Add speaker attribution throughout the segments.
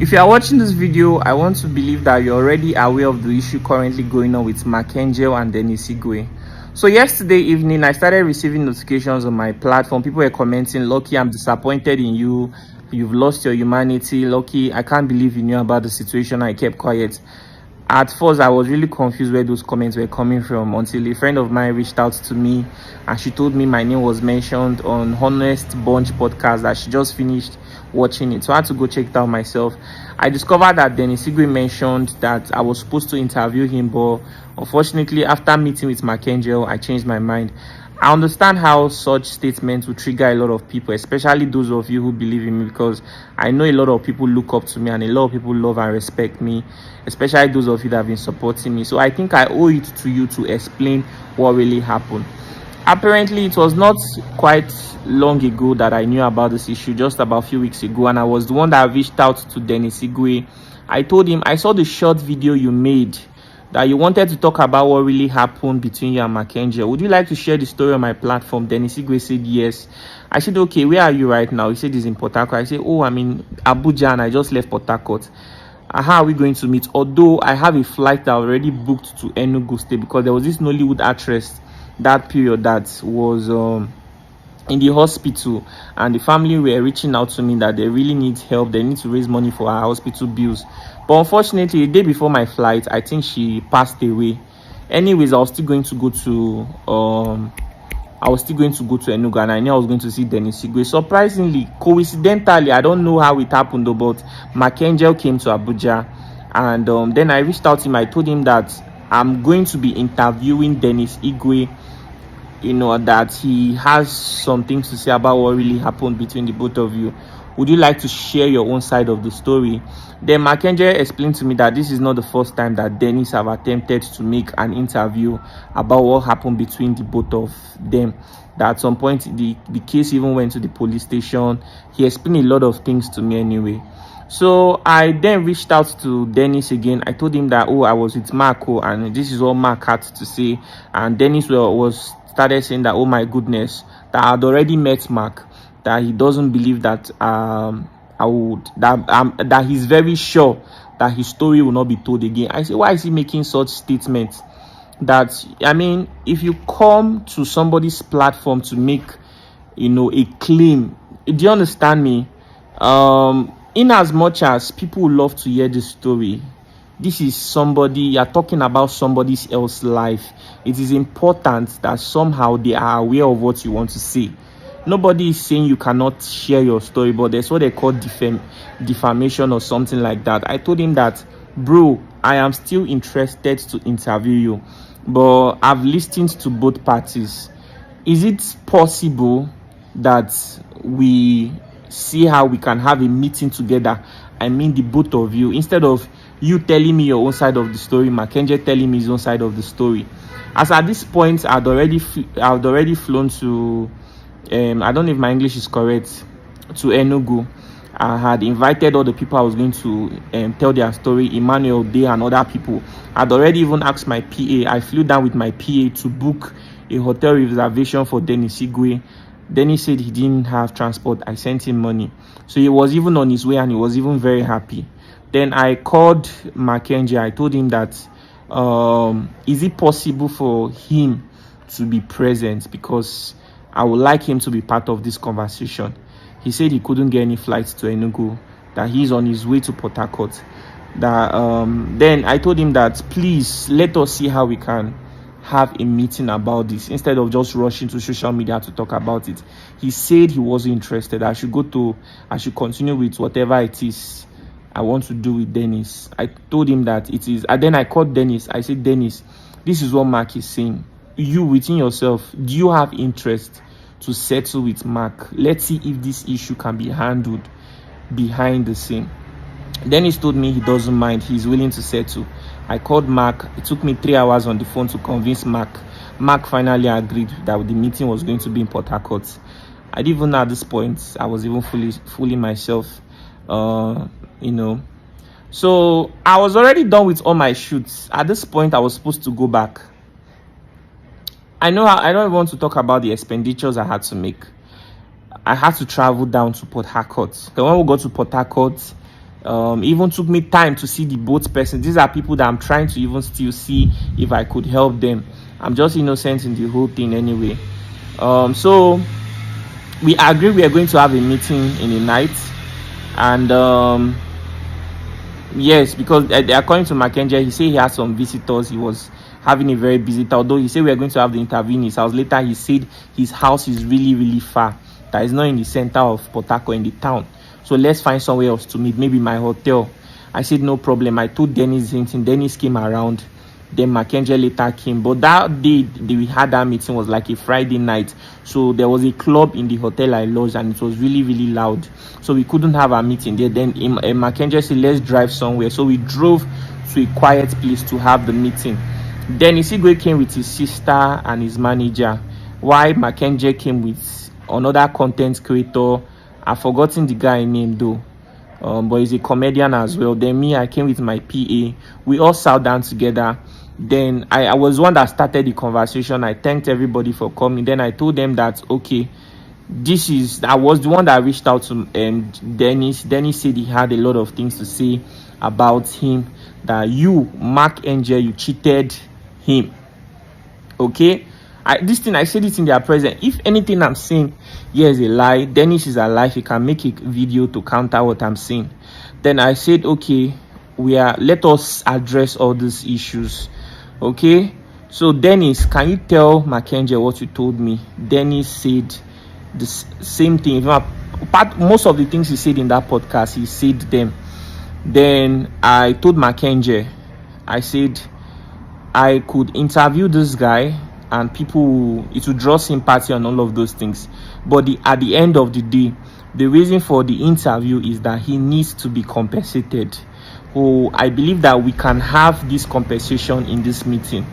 Speaker 1: If you are watching this video, I want to believe that you're already aware of the issue currently going on with Angel and Dennis Igwe. So yesterday evening, I started receiving notifications on my platform. People were commenting, "Lucky, I'm disappointed in you. You've lost your humanity. Lucky, I can't believe you knew about the situation." I kept quiet. At first, I was really confused where those comments were coming from until a friend of mine reached out to me and she told me my name was mentioned on Honest Bunch podcast, that she just finished watching it. So I had to go check it out myself. I discovered that Dennis Igwe mentioned that I was supposed to interview him, but unfortunately, after meeting with Angel, I changed my mind. I understand how such statements will trigger a lot of people, especially those of you who believe in me, because I know a lot of people look up to me and a lot of people love and respect me, especially those of you that have been supporting me. So I think I owe it to you to explain what really happened. Apparently, it was not quite long ago that I knew about this issue, just about a few weeks ago, and I was the one that reached out to Dennis Igwe. I told him, I saw the short video you made, that you wanted to talk about what really happened between you and Angel. Would you like to share the story on my platform? Dennis Igwe said yes. I said, okay, where are you right now? He said he's in Port Harcourt. I said, oh, I'm in Abuja and I just left Port Harcourt. How are we going to meet? Although I have a flight that already booked to Enugu State, because there was this Nollywood actress that period that was in the hospital, and the family were reaching out to me that they really need help. They need to raise money for her hospital bills. But unfortunately, the day before my flight, I think she passed away. Anyways, I was still going to go to Enugu, and I knew I was going to see Dennis Igwe. Surprisingly, coincidentally, I don't know how it happened though, but Angel came to Abuja, and then I reached out to him. I told him that I'm going to be interviewing Dennis Igwe, that he has some things to say about what really happened between the both of you. Would you like to share your own side of the story? Then Angel explained to me that this is not the first time that Dennis have attempted to make an interview about what happened between the both of them. That at some point the case even went to the police station. He explained a lot of things to me anyway. So I then reached out to Dennis again. I told him that, oh, I was with Marco and this is what Mark had to say. And Dennis started saying that, oh my goodness, that I had already met Mark, that he doesn't believe that that he's very sure that his story will not be told again. I said, why is he making such statements? That, I mean, if you come to somebody's platform to make, a claim, do you understand me? In as much as people love to hear this story, this is somebody, you're talking about somebody else's life. It is important that somehow they are aware of what you want to say. Nobody is saying you cannot share your story, but there's what they call defamation or something like that. I told him that, bro, I am still interested to interview you, but I've listened to both parties. Is it possible that we see how we can have a meeting together? I mean, the both of you, instead of you telling me your own side of the story, Angel telling me his own side of the story. As at this point, I'd already flown to I don't know if my English is correct, to Enugu. I had invited all the people I was going to tell their story, Emmanuel Day and other people. I'd already even asked my PA. I flew down with my PA to book a hotel reservation for Dennis Igwe. Dennis said he didn't have transport. I sent him money. So he was even on his way and he was even very happy. Then I called Angel. I told him that, is it possible for him to be present, because I would like him to be part of this conversation. He said he couldn't get any flights to Enugu, that he's on his way to Port Harcourt. Then I told him that, please let us see how we can have a meeting about this instead of just rushing to social media to talk about it. He said he wasn't interested. I should continue with whatever it is I want to do with Dennis. I told him that it is, and then I called Dennis. I said, Dennis, this is what Mark is saying. You within yourself, do you have interest to settle with Mark? Let's see if this issue can be handled behind the scene. Dennis told me he doesn't mind. He's willing to settle. I called Mark. It took me 3 hours on the phone to convince Mark. Mark finally agreed that the meeting was going to be in Port Harcourt. I didn't even know at this point I was even fooling myself, So I was already done with all my shoots. At this point, I was supposed to go back. I don't want to talk about the expenditures I had to make. I had to travel down to Port Harcourt. Then when we got to Port Harcourt, Even took me time to see the both persons. These are people that I'm trying to even still see if I could help them. I'm just innocent in the whole thing anyway. So we agreed we are going to have a meeting in the night, and yes, because according to Mackenzie, he said he had some visitors. He was having a very busy time. Although he said we are going to have the interview in his house. Later he said his house is really, really far. That is not in the center of Port Harcourt, in the town. So let's find somewhere else to meet, maybe my hotel. I said no problem. I told Dennis anything. Dennis came around. Then Mackenzie later came. But that day we had that meeting was like a Friday night. So there was a club in the hotel I lodged, and it was really, really loud. So we couldn't have a meeting there. Then Mackenzie said, let's drive somewhere. So we drove to a quiet place to have the meeting. Dennis Igwe came with his sister and his manager, while Mackenzie came with another content creator. I've forgotten the guy name though. But he's a comedian as well. Then me, I came with my PA. We all sat down together. Then I was one that started the conversation. I thanked everybody for coming. Then I told them that okay, I was the one that reached out to Dennis. Dennis said he had a lot of things to say about him. That you, Mark Angel, you cheated him. Okay. This thing, I said it in their presence. If anything I'm saying here is a lie, Dennis is alive. He can make a video to counter what I'm saying. Then I said, okay, let us address all these issues. Okay. So Dennis, can you tell Mackenzie what you told me? Dennis said the same thing. Most of the things he said in that podcast, he said them. Then I told Mackenzie, I said I could interview this guy and it will draw sympathy on all of those things, but at the end of the day, the reason for the interview is that he needs to be compensated. I believe that we can have this compensation in this meeting.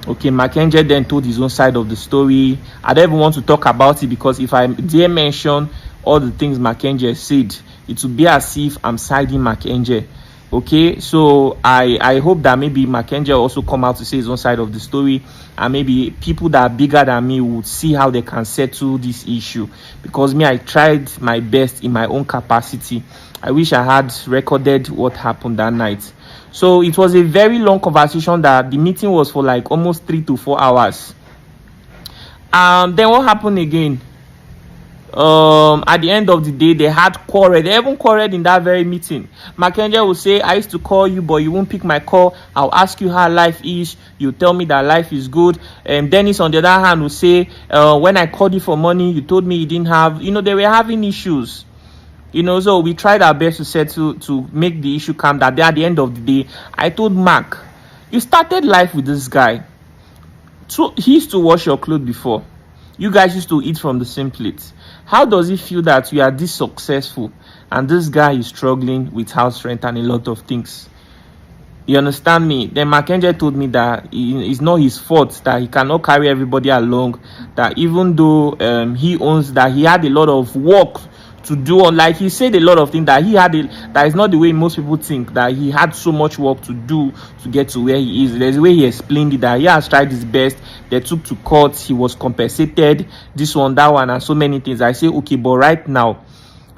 Speaker 1: Okay, Mackenzie then told his own side of the story. I don't even want to talk about it, because if I dare mention all the things Mackenzie said, it will be as if I'm siding Mackenzie. Okay, so I hope that maybe Mackenzie also come out to say his own side of the story, and maybe people that are bigger than me would see how they can settle this issue, because I tried my best in my own capacity. I wish I had recorded what happened that night. So it was a very long conversation. That the meeting was for like almost 3 to 4 hours. Then what happened again? At the end of the day, they had quarreled. They even quarreled in that very meeting. Mackenzie will say, I used to call you, but you won't pick my call. I'll ask you how life is. You tell me that life is good. Dennis, on the other hand, will say, when I called you for money, you told me you didn't have. They were having issues. So we tried our best to settle, to make the issue calm. That at the end of the day, I told Mark, you started life with this guy. So he used to wash your clothes before. You guys used to eat from the same plate. How does it feel that you are this successful and this guy is struggling with house rent and a lot of things? You understand me? Then Mackenzie told me that it's not his fault, that he cannot carry everybody along, that even though he owns that, he had a lot of work to do. Like he said a lot of things that that is not the way most people think, that he had so much work to do to get to where he is. There's a way he explained it, that he has tried his best. They took to court, he was compensated, this one, that one, and so many things. I say, okay, but right now,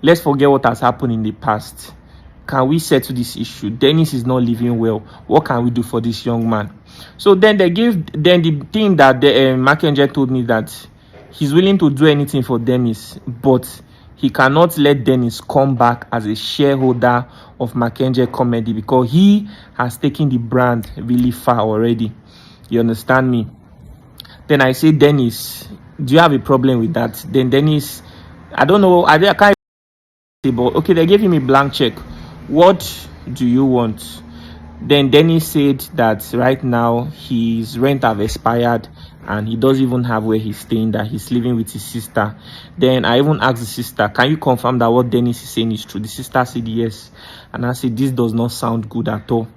Speaker 1: let's forget what has happened in the past. Can we settle this issue? Dennis is not living well. What can we do for this young man? So then the thing that Mackenzie told me, that he's willing to do anything for Dennis, but he cannot let Dennis come back as a shareholder of Mackenzie Comedy, because he has taken the brand really far already. You understand me? Then I say, Dennis, do you have a problem with that? Then Dennis, I don't know, I can't say, but okay, they gave him a blank check. What do you want? Then Dennis said that right now his rent have expired and he doesn't even have where he's staying, that he's living with his sister. Then I even asked the sister, can you confirm that what Dennis is saying is true? The sister said yes. And I said, this does not sound good at all.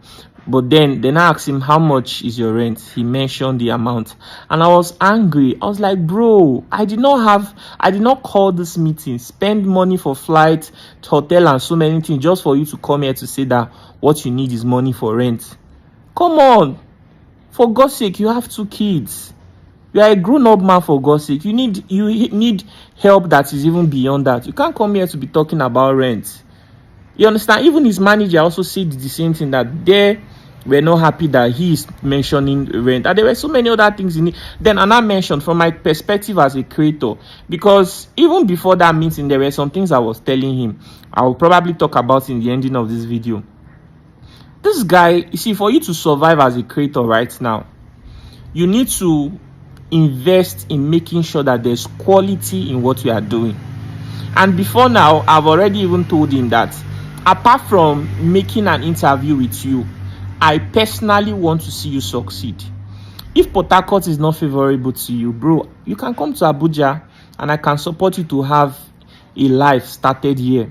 Speaker 1: But then I asked him, how much is your rent? He mentioned the amount. And I was angry. I was like, bro, I did not call this meeting, spend money for flight, hotel, and so many things just for you to come here to say that what you need is money for rent. Come on. For God's sake, you have 2 kids. You are a grown-up man, for God's sake. You need help that is even beyond that. You can't come here to be talking about rent. You understand? Even his manager also said the same thing, that they were not happy that he is mentioning rent. And there were so many other things in it. Then I mentioned from my perspective as a creator, because even before that meeting, there were some things I was telling him. I will probably talk about in the ending of this video. This guy, you see, for you to survive as a creator right now, you need to invest in making sure that there's quality in what you are doing. And before now, I've already even told him that apart from making an interview with you, I personally want to see you succeed. If Port Harcourt is not favorable to you, bro, you can come to Abuja and I can support you to have a life started here.